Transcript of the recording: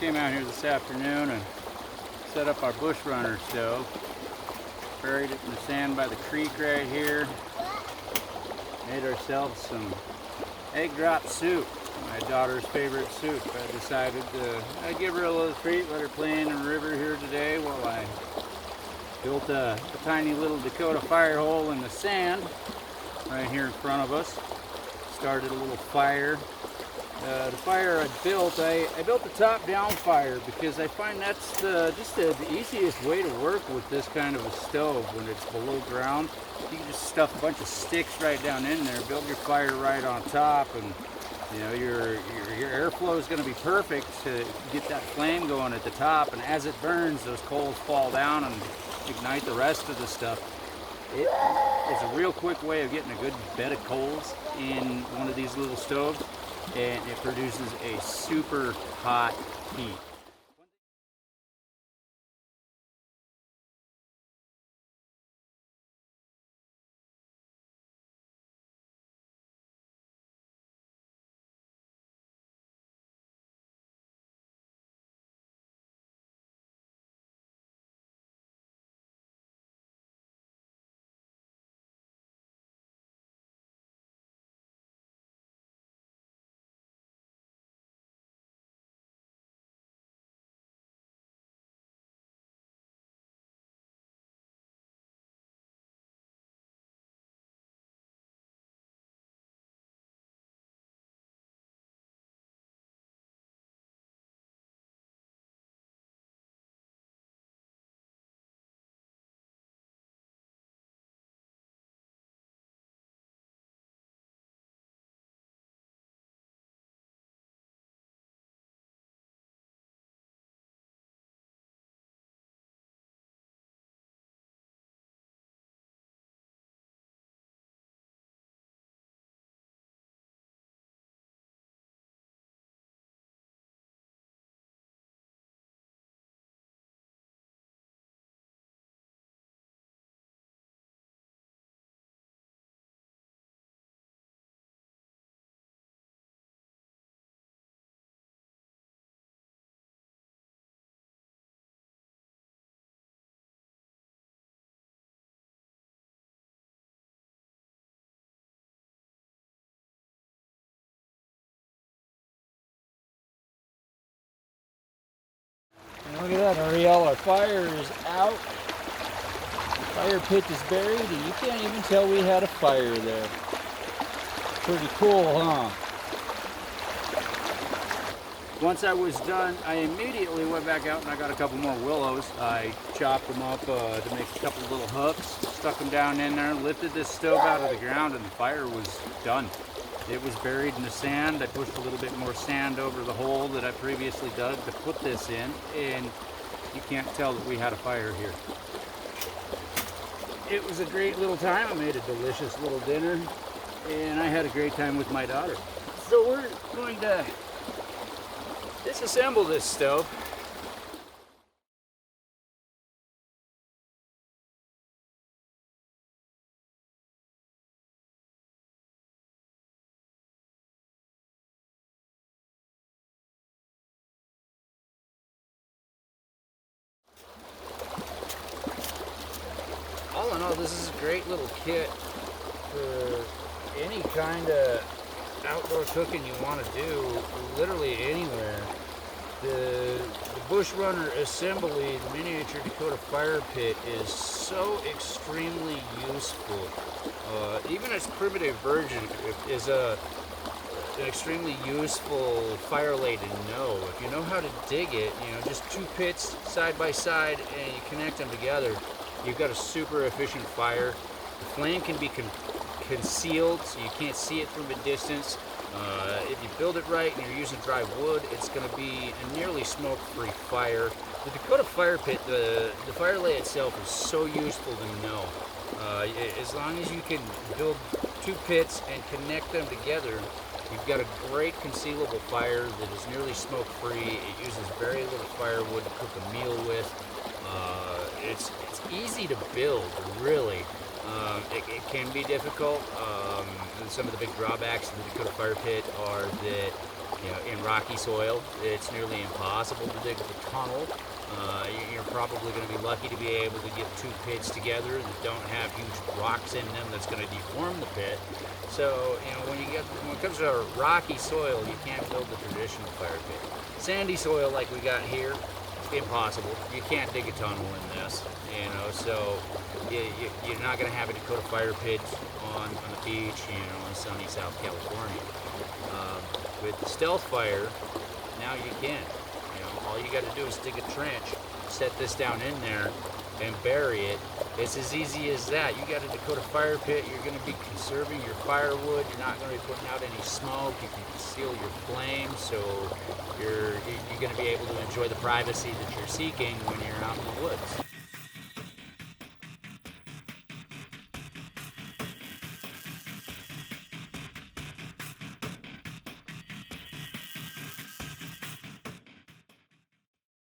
came out here this afternoon and set up our bush runner stove. Buried it in the sand by the creek right here. Made ourselves some egg drop soup, my daughter's favorite soup. I decided to give her a little treat, let her play in the river here today while I built a tiny little Dakota Fire Hole in the sand right here in front of us. Started a little fire. The fire I built the top-down fire because I find that's just the easiest way to work with this kind of a stove when it's below ground. You can just stuff a bunch of sticks right down in there, build your fire right on top, and you know your airflow is going to be perfect to get that flame going at the top. And as it burns, those coals fall down and ignite the rest of the stuff. It is a real quick way of getting a good bed of coals in one of these little stoves, and it produces a super hot heat. And look at that, Ariel, our fire is out. The fire pit is buried, and you can't even tell we had a fire there. Pretty cool, huh? Once I was done, I immediately went back out and I got a couple more willows. I chopped them up to make a couple little hooks, stuck them down in there, lifted this stove out of the ground, and the fire was done. It was buried in the sand. I pushed a little bit more sand over the hole that I previously dug to put this in, and you can't tell that we had a fire here. It was a great little time. I made a delicious little dinner, and I had a great time with my daughter. So we're going to disassemble this stove. All in all, this is a great little kit for any kind of outdoor cooking you want to do, literally anywhere. The Bush Runner Assembly, the miniature Dakota fire pit, is so extremely useful. Even its primitive version is an extremely useful fire lay to know. If you know how to dig it, you know, just two pits side by side and you connect them together, you've got a super efficient fire. The flame can be concealed so you can't see it from a distance. If you build it right and you're using dry wood, it's going to be a nearly smoke-free fire. The Dakota fire pit, the fire lay itself is so useful to know. As long as you can build two pits and connect them together, you've got a great concealable fire that is nearly smoke-free. It uses very little firewood to cook a meal with. It's easy to build, really. It can be difficult. And some of the big drawbacks of the Dakota fire pit are that You know, in rocky soil, it's nearly impossible to dig a tunnel. You're probably going to be lucky to be able to get two pits together that don't have huge rocks in them that's going to deform the pit. So, you know, when it comes to rocky soil, you can't build the traditional fire pit. Sandy soil like we got here, impossible. You can't dig a tunnel in this, you know, so you're not going to have a Dakota Fire pit on the beach, you know, in sunny South California. With StealthFyre, now you can. You know, all you got to do is dig a trench, set this down in there, and bury it. It's as easy as that. You got a Dakota Fire pit, you're going to be conserving your firewood, you're not going to be putting out any smoke, you can conceal your flame, so you're going to be able to enjoy the privacy that you're seeking when you're out in the woods.